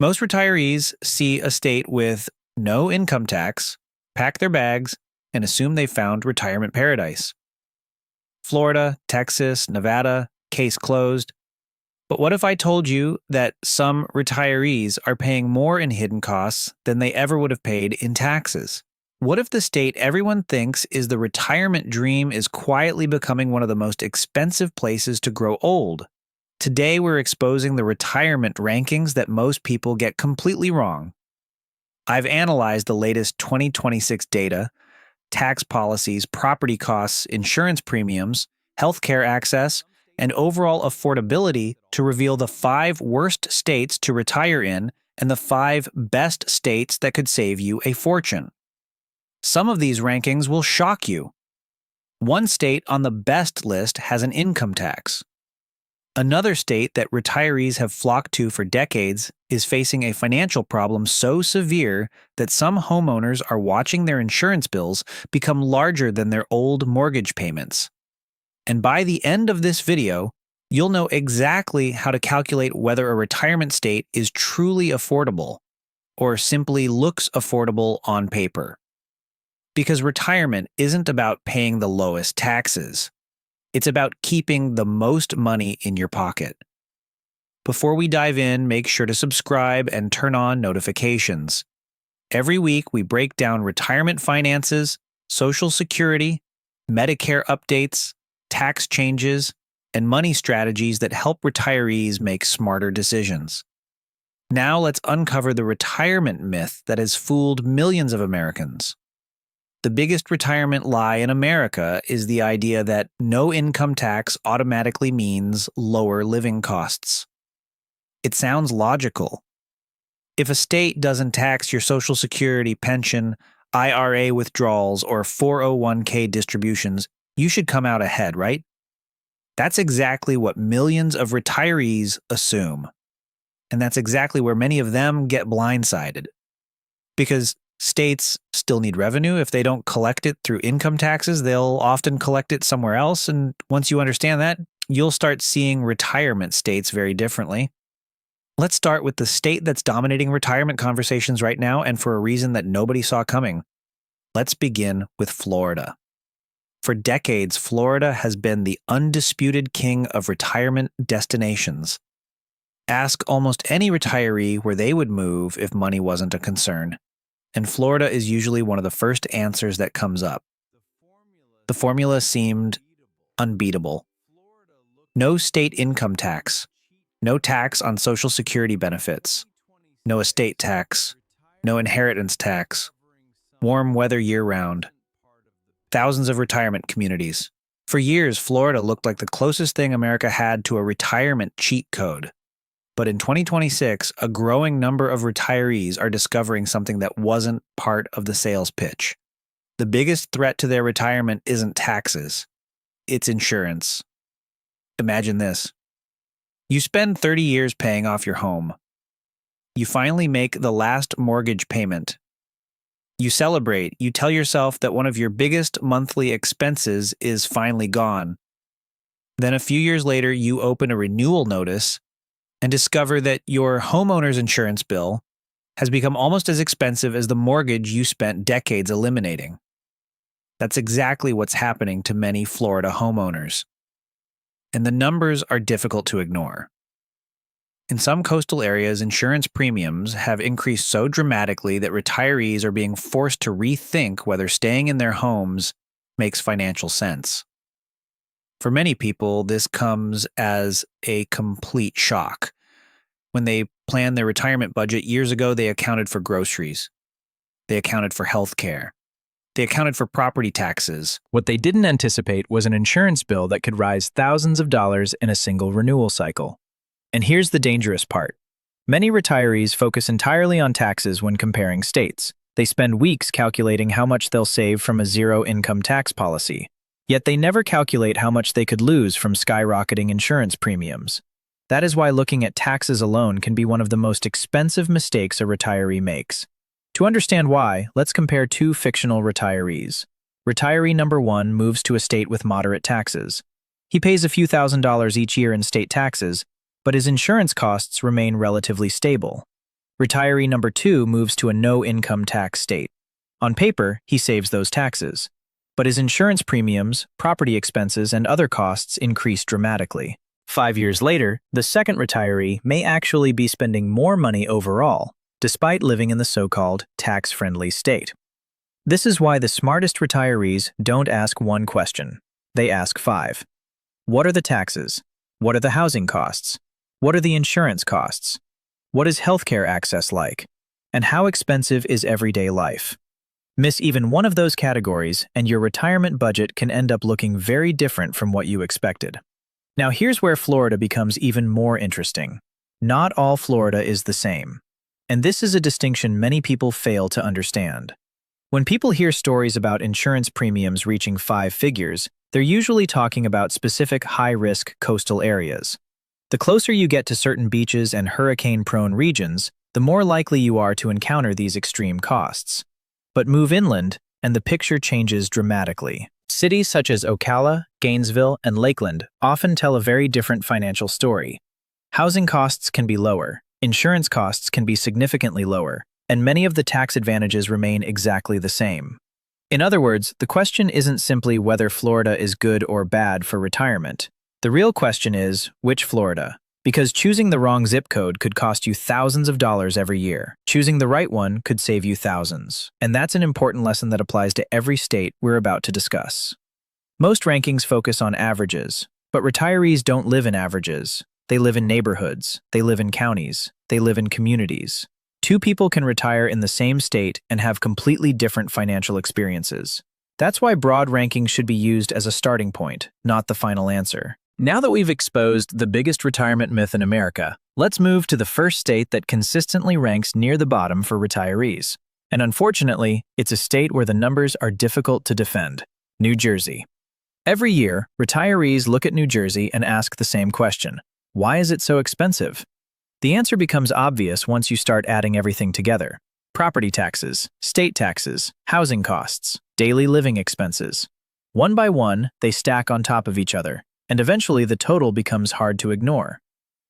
Most retirees see a state with no income tax, pack their bags, and assume they've found retirement paradise. Florida, Texas, Nevada, case closed. But what if I told you that some retirees are paying more in hidden costs than they ever would have paid in taxes? What if the state everyone thinks is the retirement dream is quietly becoming one of the most expensive places to grow old? Today, we're exposing the retirement rankings that most people get completely wrong. I've analyzed the latest 2026 data, tax policies, property costs, insurance premiums, healthcare access, and overall affordability to reveal the 5 worst states to retire in and the 5 best states that could save you a fortune. Some of these rankings will shock you. One state on the best list has an income tax. Another state that retirees have flocked to for decades is facing a financial problem so severe that some homeowners are watching their insurance bills become larger than their old mortgage payments. And by the end of this video, you'll know exactly how to calculate whether a retirement state is truly affordable or simply looks affordable on paper. Because retirement isn't about paying the lowest taxes. It's about keeping the most money in your pocket. Before we dive in, make sure to subscribe and turn on notifications. Every week, we break down retirement finances, Social Security, Medicare updates, tax changes, and money strategies that help retirees make smarter decisions. Now let's uncover the retirement myth that has fooled millions of Americans. The biggest retirement lie in America is the idea that no income tax automatically means lower living costs. It sounds logical. If a state doesn't tax your Social Security, pension, IRA withdrawals, or 401k distributions, you should come out ahead, right? That's exactly what millions of retirees assume. And that's exactly where many of them get blindsided. Because states still need revenue. If they don't collect it through income taxes, they'll often collect it somewhere else. And once you understand that, you'll start seeing retirement states very differently. Let's start with the state that's dominating retirement conversations right now, and for a reason that nobody saw coming. Let's begin with Florida. For decades, Florida has been the undisputed king of retirement destinations. Ask almost any retiree where they would move if money wasn't a concern. And Florida is usually one of the first answers that comes up. The formula seemed unbeatable. No state income tax, no tax on Social Security benefits, no estate tax, no inheritance tax, warm weather year-round, thousands of retirement communities. For years, Florida looked like the closest thing America had to a retirement cheat code. But in 2026, a growing number of retirees are discovering something that wasn't part of the sales pitch. The biggest threat to their retirement isn't taxes, it's insurance. Imagine this. You spend 30 years paying off your home. You finally make the last mortgage payment. You celebrate. You tell yourself that one of your biggest monthly expenses is finally gone. Then a few years later, you open a renewal notice and discover that your homeowner's insurance bill has become almost as expensive as the mortgage you spent decades eliminating. That's exactly what's happening to many Florida homeowners. And the numbers are difficult to ignore. In some coastal areas, insurance premiums have increased so dramatically that retirees are being forced to rethink whether staying in their homes makes financial sense. For many people, this comes as a complete shock. When they planned their retirement budget years ago, they accounted for groceries. They accounted for health care. They accounted for property taxes. What they didn't anticipate was an insurance bill that could rise thousands of dollars in a single renewal cycle. And here's the dangerous part. Many retirees focus entirely on taxes when comparing states. They spend weeks calculating how much they'll save from a zero-income tax policy. Yet they never calculate how much they could lose from skyrocketing insurance premiums. That is why looking at taxes alone can be one of the most expensive mistakes a retiree makes. To understand why, let's compare 2 fictional retirees. Retiree number 1 moves to a state with moderate taxes. He pays a few $1,000s each year in state taxes, but his insurance costs remain relatively stable. Retiree number 2 moves to a no-income tax state. On paper, he saves those taxes. But his insurance premiums, property expenses, and other costs increase dramatically. 5 years later, the second retiree may actually be spending more money overall, despite living in the so-called tax-friendly state. This is why the smartest retirees don't ask one question. They ask 5. What are the taxes? What are the housing costs? What are the insurance costs? What is healthcare access like? And how expensive is everyday life? Miss even one of those categories, and your retirement budget can end up looking very different from what you expected. Now here's where Florida becomes even more interesting. Not all Florida is the same. And this is a distinction many people fail to understand. When people hear stories about insurance premiums reaching 5 figures, they're usually talking about specific high-risk coastal areas. The closer you get to certain beaches and hurricane-prone regions, the more likely you are to encounter these extreme costs. But move inland, and the picture changes dramatically. Cities such as Ocala, Gainesville, and Lakeland often tell a very different financial story. Housing costs can be lower, insurance costs can be significantly lower, and many of the tax advantages remain exactly the same. In other words, the question isn't simply whether Florida is good or bad for retirement. The real question is, which Florida? Because choosing the wrong zip code could cost you thousands of dollars every year. Choosing the right one could save you thousands. And that's an important lesson that applies to every state we're about to discuss. Most rankings focus on averages, but retirees don't live in averages. They live in neighborhoods, they live in counties, they live in communities. 2 people can retire in the same state and have completely different financial experiences. That's why broad rankings should be used as a starting point, not the final answer. Now that we've exposed the biggest retirement myth in America, let's move to the first state that consistently ranks near the bottom for retirees. And unfortunately, it's a state where the numbers are difficult to defend: New Jersey. Every year, retirees look at New Jersey and ask the same question: why is it so expensive? The answer becomes obvious once you start adding everything together: property taxes, state taxes, housing costs, daily living expenses. One by one, they stack on top of each other, and eventually the total becomes hard to ignore.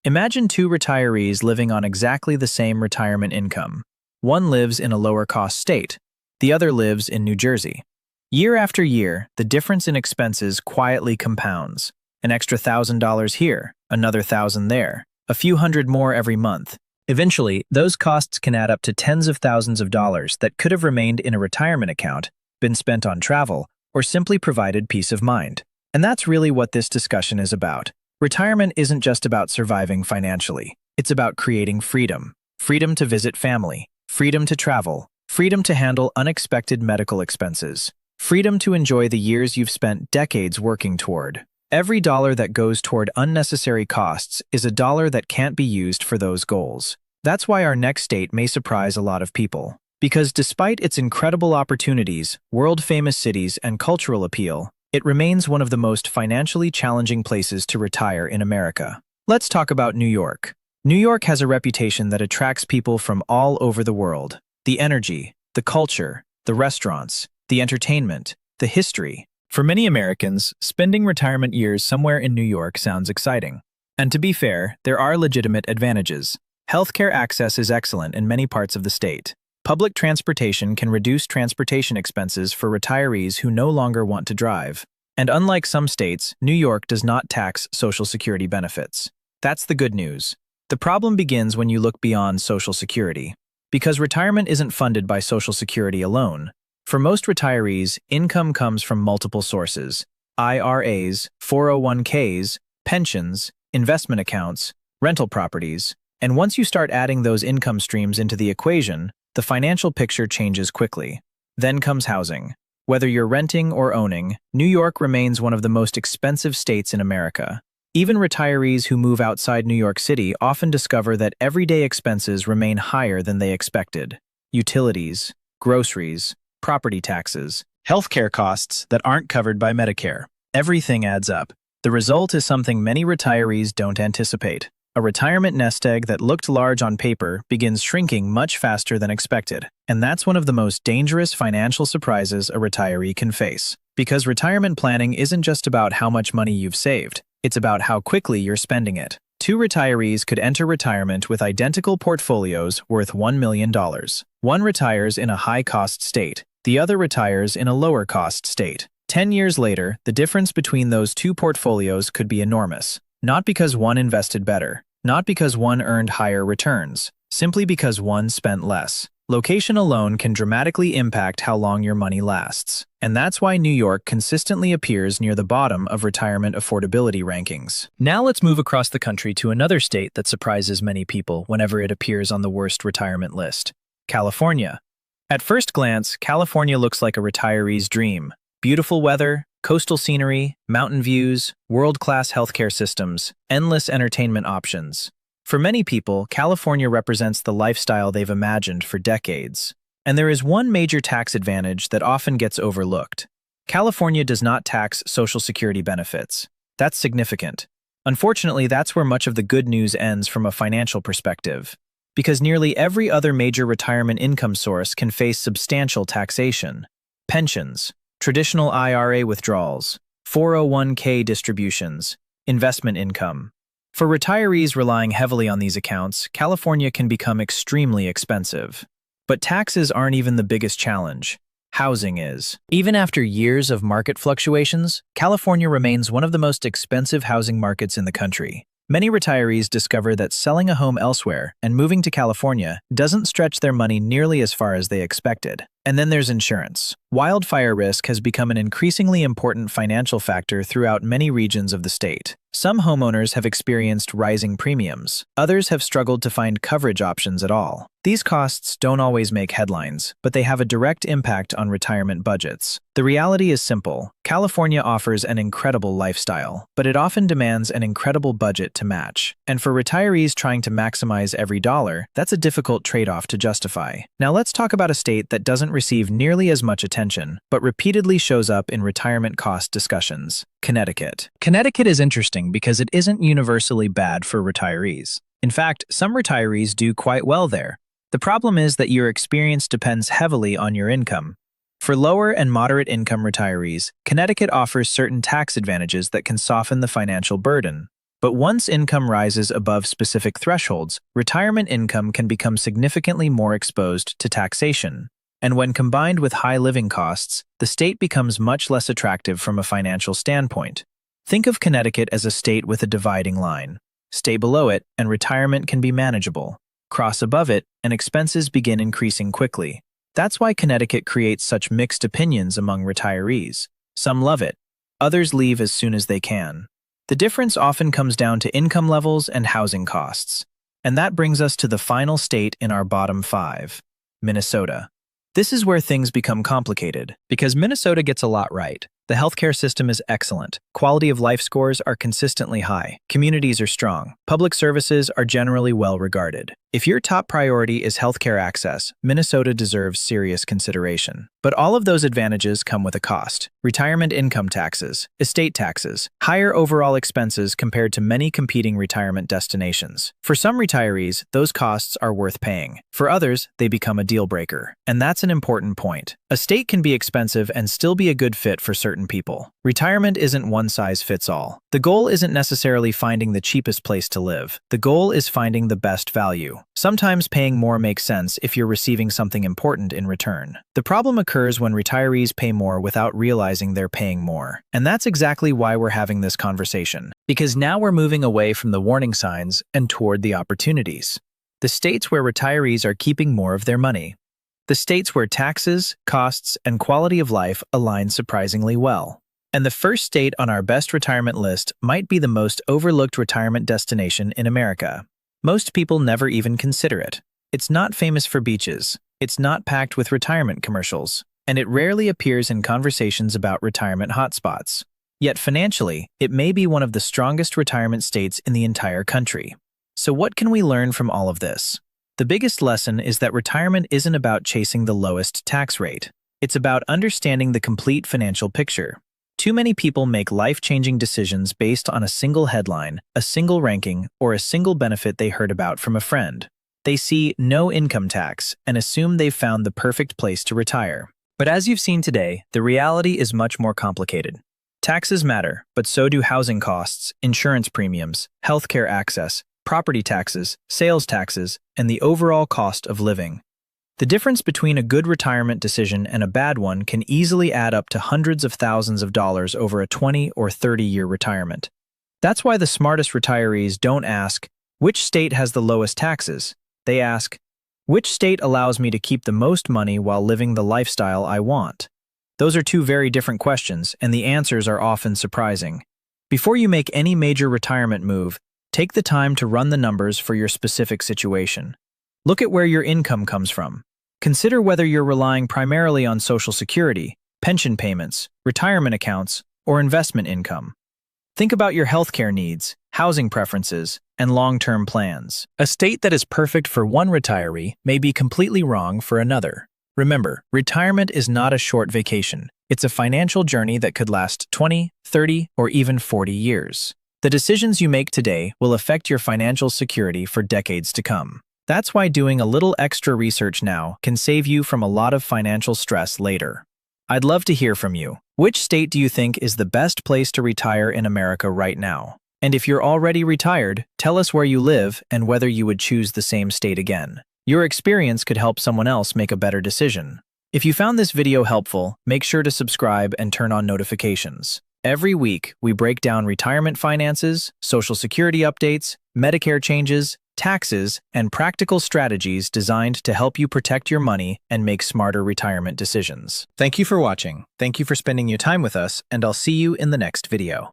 Imagine 2 retirees living on exactly the same retirement income. One lives in a lower-cost state, the other lives in New Jersey. Year after year, the difference in expenses quietly compounds. An extra $1,000 here, another $1,000 there, a few hundred more every month. Eventually, those costs can add up to tens of thousands of dollars that could have remained in a retirement account, been spent on travel, or simply provided peace of mind. And that's really what this discussion is about. Retirement isn't just about surviving financially. It's about creating freedom. Freedom to visit family. Freedom to travel. Freedom to handle unexpected medical expenses. Freedom to enjoy the years you've spent decades working toward. Every dollar that goes toward unnecessary costs is a dollar that can't be used for those goals. That's why our next state may surprise a lot of people. Because despite its incredible opportunities, world-famous cities, and cultural appeal, it remains one of the most financially challenging places to retire in America. Let's talk about New York. New York has a reputation that attracts people from all over the world. The energy, the culture, the restaurants, the entertainment, the history. For many Americans, spending retirement years somewhere in New York sounds exciting. And to be fair, there are legitimate advantages. Healthcare access is excellent in many parts of the state. Public transportation can reduce transportation expenses for retirees who no longer want to drive. And unlike some states, New York does not tax Social Security benefits. That's the good news. The problem begins when you look beyond Social Security. Because retirement isn't funded by Social Security alone. For most retirees, income comes from multiple sources: IRAs, 401ks, pensions, investment accounts, rental properties. And once you start adding those income streams into the equation, the financial picture changes quickly. Then comes housing. Whether you're renting or owning, New York remains one of the most expensive states in America. Even retirees who move outside New York City often discover that everyday expenses remain higher than they expected. Utilities, groceries, property taxes, healthcare costs that aren't covered by Medicare. Everything adds up. The result is something many retirees don't anticipate. A retirement nest egg that looked large on paper begins shrinking much faster than expected. And that's one of the most dangerous financial surprises a retiree can face. Because retirement planning isn't just about how much money you've saved, it's about how quickly you're spending it. Two retirees could enter retirement with identical portfolios worth $1 million. One retires in a high-cost state. The other retires in a lower-cost state. 10 years later, the difference between those two portfolios could be enormous. Not because one invested better, not because one earned higher returns, simply because one spent less. Location alone can dramatically impact how long your money lasts. And that's why New York consistently appears near the bottom of retirement affordability rankings. Now let's move across the country to another state that surprises many people whenever it appears on the worst retirement list: California. At first glance, California looks like a retiree's dream. Beautiful weather, coastal scenery, mountain views, world-class healthcare systems, endless entertainment options. For many people, California represents the lifestyle they've imagined for decades. And there is one major tax advantage that often gets overlooked. California does not tax Social Security benefits. That's significant. Unfortunately, that's where much of the good news ends from a financial perspective, because nearly every other major retirement income source can face substantial taxation. Pensions, traditional IRA withdrawals, 401k distributions, investment income. For retirees relying heavily on these accounts, California can become extremely expensive. But taxes aren't even the biggest challenge. Housing is. Even after years of market fluctuations, California remains one of the most expensive housing markets in the country. Many retirees discover that selling a home elsewhere and moving to California doesn't stretch their money nearly as far as they expected. And then there's insurance. Wildfire risk has become an increasingly important financial factor throughout many regions of the state. Some homeowners have experienced rising premiums. Others have struggled to find coverage options at all. These costs don't always make headlines, but they have a direct impact on retirement budgets. The reality is simple. California offers an incredible lifestyle, but it often demands an incredible budget to match. And for retirees trying to maximize every dollar, that's a difficult trade-off to justify. Now let's talk about a state that doesn't receive nearly as much attention, but repeatedly shows up in retirement cost discussions: Connecticut. Connecticut is interesting because it isn't universally bad for retirees. In fact, some retirees do quite well there. The problem is that your experience depends heavily on your income. For lower and moderate income retirees, Connecticut offers certain tax advantages that can soften the financial burden. But once income rises above specific thresholds, retirement income can become significantly more exposed to taxation. And when combined with high living costs, the state becomes much less attractive from a financial standpoint. Think of Connecticut as a state with a dividing line. Stay below it, and retirement can be manageable. Cross above it, and expenses begin increasing quickly. That's why Connecticut creates such mixed opinions among retirees. Some love it. Others leave as soon as they can. The difference often comes down to income levels and housing costs. And that brings us to the final state in our bottom 5, Minnesota. This is where things become complicated, because Minnesota gets a lot right. The healthcare system is excellent. Quality of life scores are consistently high. Communities are strong. Public services are generally well regarded. If your top priority is healthcare access, Minnesota deserves serious consideration. But all of those advantages come with a cost. Retirement income taxes, estate taxes, higher overall expenses compared to many competing retirement destinations. For some retirees, those costs are worth paying. For others, they become a deal breaker. And that's an important point. A state can be expensive and still be a good fit for certain people. Retirement isn't one size fits all. The goal isn't necessarily finding the cheapest place to live. The goal is finding the best value. Sometimes paying more makes sense if you're receiving something important in return. The problem occurs when retirees pay more without realizing they're paying more. And that's exactly why we're having this conversation. Because now we're moving away from the warning signs and toward the opportunities. The states where retirees are keeping more of their money. The states where taxes, costs, and quality of life align surprisingly well. And the first state on our best retirement list might be the most overlooked retirement destination in America. Most people never even consider it. It's not famous for beaches. It's not packed with retirement commercials. And it rarely appears in conversations about retirement hotspots. Yet financially, it may be one of the strongest retirement states in the entire country. So what can we learn from all of this? The biggest lesson is that retirement isn't about chasing the lowest tax rate. It's about understanding the complete financial picture. Too many people make life-changing decisions based on a single headline, a single ranking, or a single benefit they heard about from a friend. They see no income tax and assume they've found the perfect place to retire. But as you've seen today, the reality is much more complicated. Taxes matter, but so do housing costs, insurance premiums, healthcare access, property taxes, sales taxes, and the overall cost of living. The difference between a good retirement decision and a bad one can easily add up to hundreds of thousands of dollars over a 20 or 30-year retirement. That's why the smartest retirees don't ask, which state has the lowest taxes? They ask, which state allows me to keep the most money while living the lifestyle I want? Those are two very different questions, and the answers are often surprising. Before you make any major retirement move, take the time to run the numbers for your specific situation. Look at where your income comes from. Consider whether you're relying primarily on Social Security, pension payments, retirement accounts, or investment income. Think about your healthcare needs, housing preferences, and long-term plans. A state that is perfect for one retiree may be completely wrong for another. Remember, retirement is not a short vacation. It's a financial journey that could last 20, 30, or even 40 years. The decisions you make today will affect your financial security for decades to come. That's why doing a little extra research now can save you from a lot of financial stress later. I'd love to hear from you. Which state do you think is the best place to retire in America right now? And if you're already retired, tell us where you live and whether you would choose the same state again. Your experience could help someone else make a better decision. If you found this video helpful, make sure to subscribe and turn on notifications. Every week, we break down retirement finances, Social Security updates, Medicare changes, taxes, and practical strategies designed to help you protect your money and make smarter retirement decisions. Thank you for watching. Thank you for spending your time with us, and I'll see you in the next video.